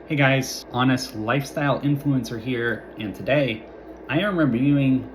Hey guys, honest lifestyle influencer here, and today I am reviewing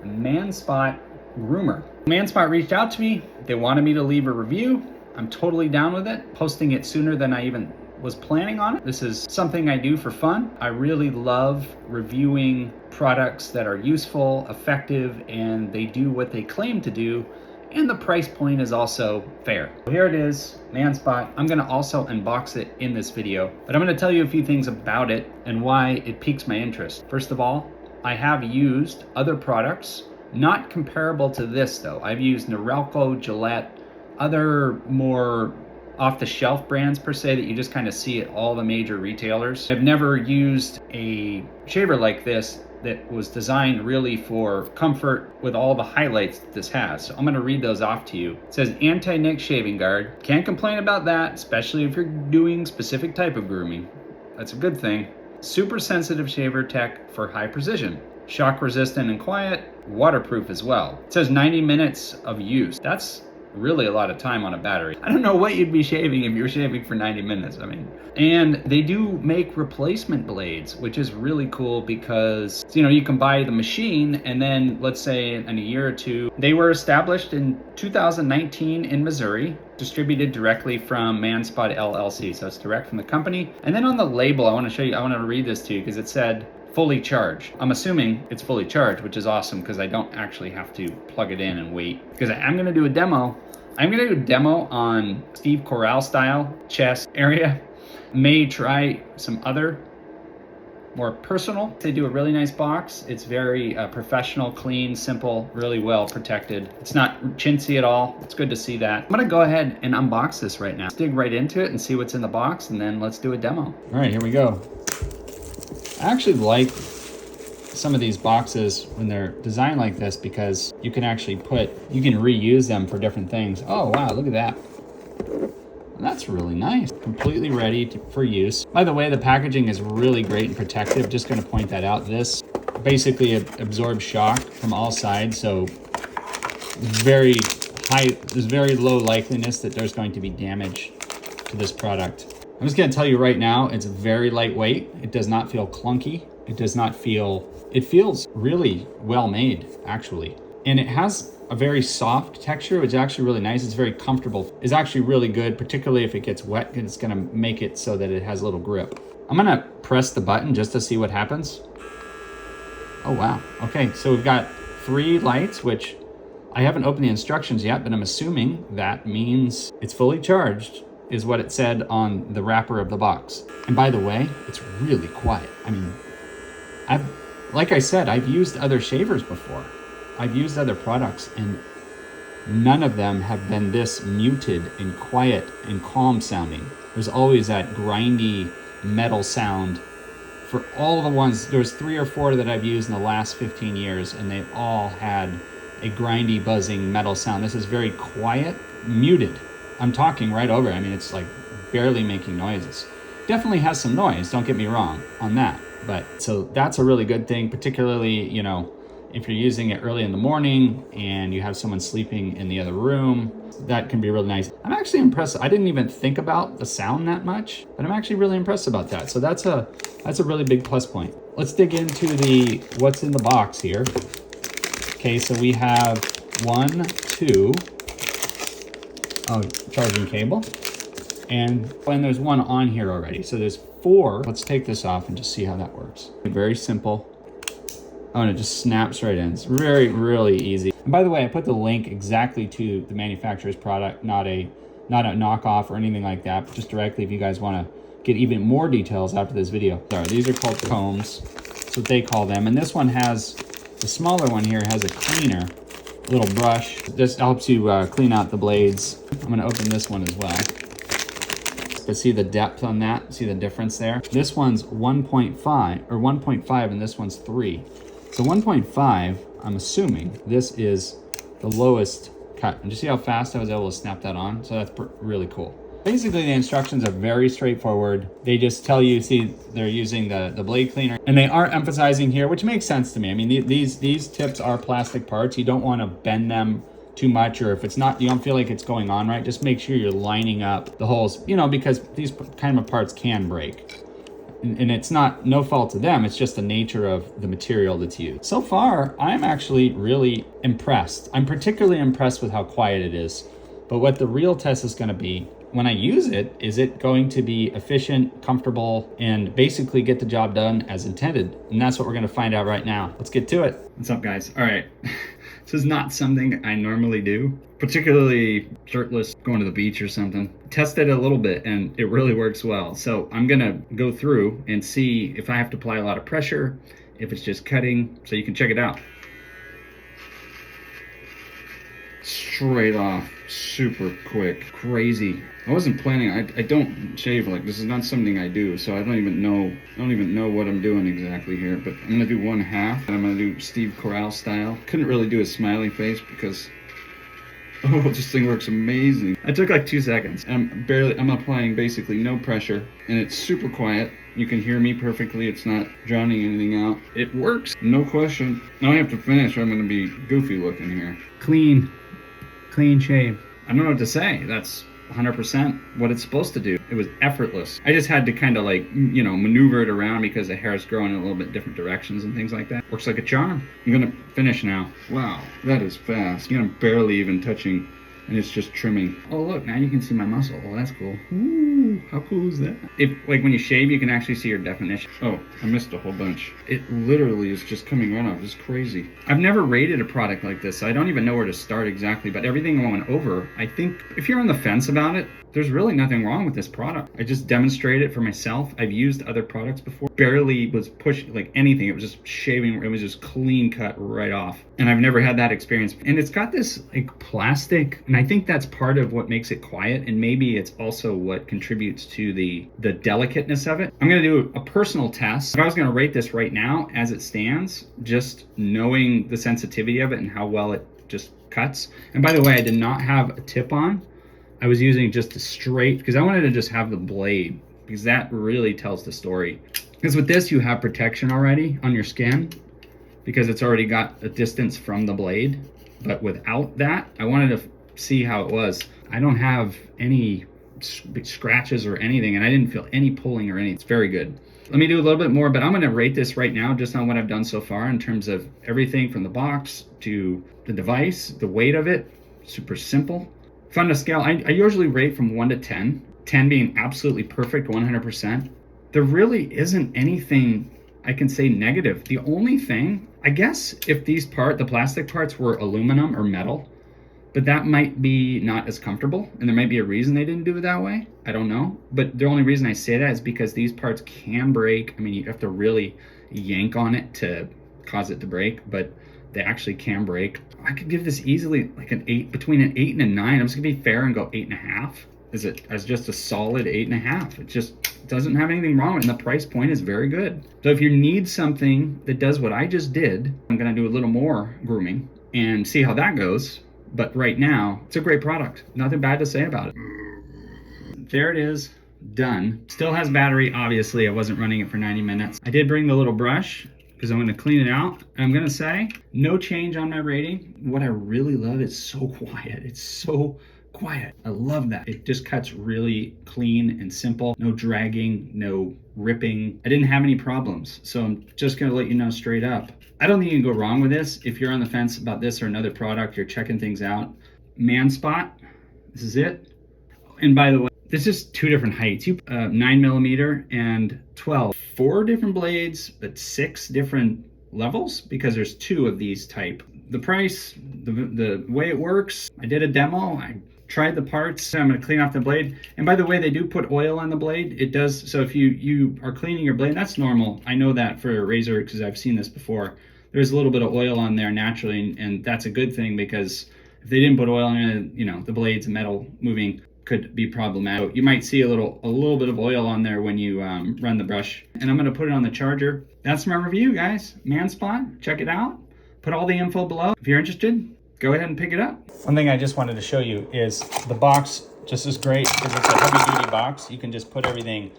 MANSPOT Groomer. MANSPOT reached out to me. They wanted me to leave a review. I'm totally down with it, posting it sooner than I even was planning on it. This is something I do for fun. I really love reviewing products that are useful, effective, and they do what they claim to do. And the price point is also fair. Here it is, MANSPOT. I'm gonna also unbox it in this video, but I'm gonna tell you a few things about it and why it piques my interest. First of all, I have used other products, not comparable to this though. I've used Norelco, Gillette, other more off-the-shelf brands per se that you just kind of see at all the major retailers. I've never used a shaver like this that was designed really for comfort with all the highlights that this has. So I'm gonna read those off to you. It says anti-nick shaving guard. Can't complain about that, especially if you're doing specific type of grooming. That's a good thing. Super sensitive shaver tech for high precision. Shock resistant and quiet, waterproof as well. It says 90 minutes of use. That's really a lot of time on a battery. I don't know what you'd be shaving if you were shaving for 90 minutes. And they do make replacement blades, which is really cool because, you can buy the machine and then let's say in a year or two, they were established in 2019 in Missouri, distributed directly from MANSPOT LLC. So it's direct from the company. And then on the label, I want to read this to you because it said, fully charged. I'm assuming it's fully charged, which is awesome because I don't actually have to plug it in and wait. Because I'm gonna do a demo. I'm gonna do a demo on Steve Carell style chest area. May try some other more personal. They do a really nice box. It's very professional, clean, simple, really well protected. It's not chintzy at all. It's good to see that. I'm gonna go ahead and unbox this right now. Let's dig right into it and see what's in the box, and then let's do a demo. All right, here we go. I actually like some of these boxes when they're designed like this because you can actually you can reuse them for different things. Oh wow, look at that. That's really nice. Completely ready for use. By the way, the packaging is really great and protective. Just gonna point that out. This basically absorbs shock from all sides, so there's very low likeliness that there's going to be damage to this product. I'm just gonna tell you right now, it's very lightweight. It does not feel clunky. It feels really well made, actually. And it has a very soft texture, which is actually really nice. It's very comfortable. It's actually really good, particularly if it gets wet, and it's gonna make it so that it has a little grip. I'm gonna press the button just to see what happens. Oh wow, okay, so we've got 3 lights, which I haven't opened the instructions yet, but I'm assuming that means it's fully charged, is what it said on the wrapper of the box. And by the way, it's really quiet. Like I said, I've used other shavers before. I've used other products and none of them have been this muted and quiet and calm sounding. There's always that grindy metal sound. For all the ones, there's 3 or 4 that I've used in the last 15 years and they've all had a grindy, buzzing metal sound. This is very quiet, muted. I'm talking right over it. It's like barely making noises. Definitely has some noise, don't get me wrong on that. But so that's a really good thing, particularly, if you're using it early in the morning and you have someone sleeping in the other room, that can be really nice. I'm actually impressed. I didn't even think about the sound that much, but I'm actually really impressed about that. So that's a really big plus point. Let's dig into what's in the box here. Okay, so we have 1, 2, charging cable. And there's one on here already. So there's 4. Let's take this off and just see how that works. Very simple. Oh, and it just snaps right in. It's really easy. And by the way, I put the link exactly to the manufacturer's product, not a knockoff or anything like that, but just directly if you guys want to get even more details after this video. Sorry, these are called combs. That's what they call them. And this one the smaller one here has a cleaner, little brush. This helps you clean out the blades. I'm gonna open this one as well. But see the depth on that? See the difference there? This one's 1.5 and this one's 3. So 1.5, I'm assuming this is the lowest cut. And you see how fast I was able to snap that on? So that's really cool. Basically, the instructions are very straightforward. They just tell you, see, they're using the blade cleaner. And they are emphasizing here, which makes sense to me. These tips are plastic parts. You don't want to bend them too much, or if it's not, you don't feel like it's going on right, just make sure you're lining up the holes, because these kind of parts can break. And it's no fault of them, it's just the nature of the material that's used. So far, I'm actually really impressed. I'm particularly impressed with how quiet it is. But what the real test is gonna be, when I use it, is it going to be efficient, comfortable, and basically get the job done as intended? And that's what we're gonna find out right now. Let's get to it. What's up, guys? All right, this is not something I normally do, particularly shirtless, going to the beach or something. Tested it a little bit and it really works well. So I'm gonna go through and see if I have to apply a lot of pressure, if it's just cutting, so you can check it out. Straight off, super quick, crazy. I wasn't planning, I don't shave, like this is not something I do, so I don't even know what I'm doing exactly here, but I'm gonna do 1/2 and I'm gonna do Steve Carell style. Couldn't really do a smiley face because, oh, this thing works amazing. I took like 2 seconds. I'm applying basically no pressure and it's super quiet. You can hear me perfectly. It's not drowning anything out. It works, no question. Now I have to finish or I'm gonna be goofy looking here. Clean shave. I don't know what to say. That's 100% what it's supposed to do. It was effortless. I just had to kind of like, you know, maneuver it around because the hair is growing in a little bit different directions and things like that. Works like a charm. I'm gonna finish now. Wow, that is fast. You know, I'm barely even touching and it's just trimming. Oh look, now you can see my muscle. Oh, that's cool. Ooh, how cool is that? If, like when you shave, you can actually see your definition. Oh, I missed a whole bunch. It literally is just coming right off. It's crazy. I've never rated a product like this, so I don't even know where to start exactly, but everything I went over, I think if you're on the fence about it, there's really nothing wrong with this product. I just demonstrated it for myself. I've used other products before. Barely was pushing like anything. It was just shaving. It was just clean cut right off. And I've never had that experience. And it's got this like plastic, and I think that's part of what makes it quiet. And maybe it's also what contributes to the delicateness of it. I'm gonna do a personal test. If I was gonna rate this right now as it stands, just knowing the sensitivity of it and how well it just cuts. And by the way, I did not have a tip on. I was using just a straight, because I wanted to just have the blade, because that really tells the story. Because with this, you have protection already on your skin, because it's already got a distance from the blade. But without that, I wanted to see how it was. I don't have any big scratches or anything, and I didn't feel any pulling or anything. It's very good. Let me do a little bit more, but I'm gonna rate this right now just on what I've done so far in terms of everything from the box to the device, the weight of it, super simple. If on a scale, I usually rate from 1 to 10, 10 being absolutely perfect, 100%. There really isn't anything I can say negative. The only thing, I guess if the plastic parts were aluminum or metal, but that might be not as comfortable, and there might be a reason they didn't do it that way. I don't know. But the only reason I say that is because these parts can break. I mean, you have to really yank on it to cause it to break, but they actually can break. I could give this easily like an 8, between an 8 and a 9. I'm just gonna be fair and go 8.5. Is it as just a solid 8.5? It just doesn't have anything wrong with it, and the price point is very good. So if you need something that does what I just did, I'm gonna do a little more grooming and see how that goes. But right now, it's a great product. Nothing bad to say about it. There it is, done. Still has battery, obviously. I wasn't running it for 90 minutes. I did bring the little brush because I'm gonna clean it out. And I'm gonna say, no change on my rating. What I really love is so quiet. It's so quiet. I love that. It just cuts really clean and simple. No dragging, no ripping. I didn't have any problems. So I'm just gonna let you know straight up. I don't think you can go wrong with this. If you're on the fence about this or another product, you're checking things out. MANSPOT, this is it. And by the way, this is 2 different heights, 9mm and 12. 4 different blades, but 6 different levels because there's 2 of these type. The price, the way it works, I did a demo. I tried the parts. I'm gonna clean off the blade. And by the way, they do put oil on the blade. It does, so if you are cleaning your blade, that's normal. I know that for a razor because I've seen this before. There's a little bit of oil on there naturally, and that's a good thing because if they didn't put oil in it, you know, the blade's metal moving could be problematic. So you might see a little bit of oil on there when you run the brush. And I'm gonna put it on the charger. That's my review, guys. MANSPOT, check it out. Put all the info below. If you're interested, go ahead and pick it up. One thing I just wanted to show you is the box just is great because it's a heavy duty box. You can just put everything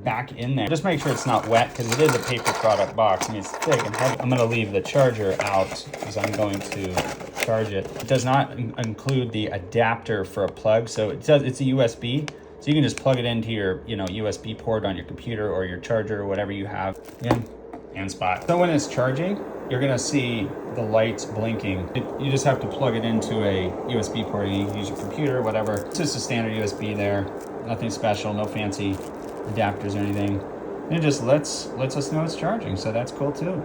back in there. Just make sure it's not wet because it is a paper product box. I mean, it's thick and heavy. I'm gonna leave the charger out because I'm going to charge it. It does not include the adapter for a plug. So it's a USB, So you can just plug it into your, USB port on your computer or your charger or whatever you have. Again, MANSPOT. So when it's charging, you're gonna see the lights blinking. You just have to plug it into a USB port. You can use your computer or whatever. It's just a standard USB there. Nothing special, no fancy adapters or anything. And it just lets us know it's charging, so that's cool too.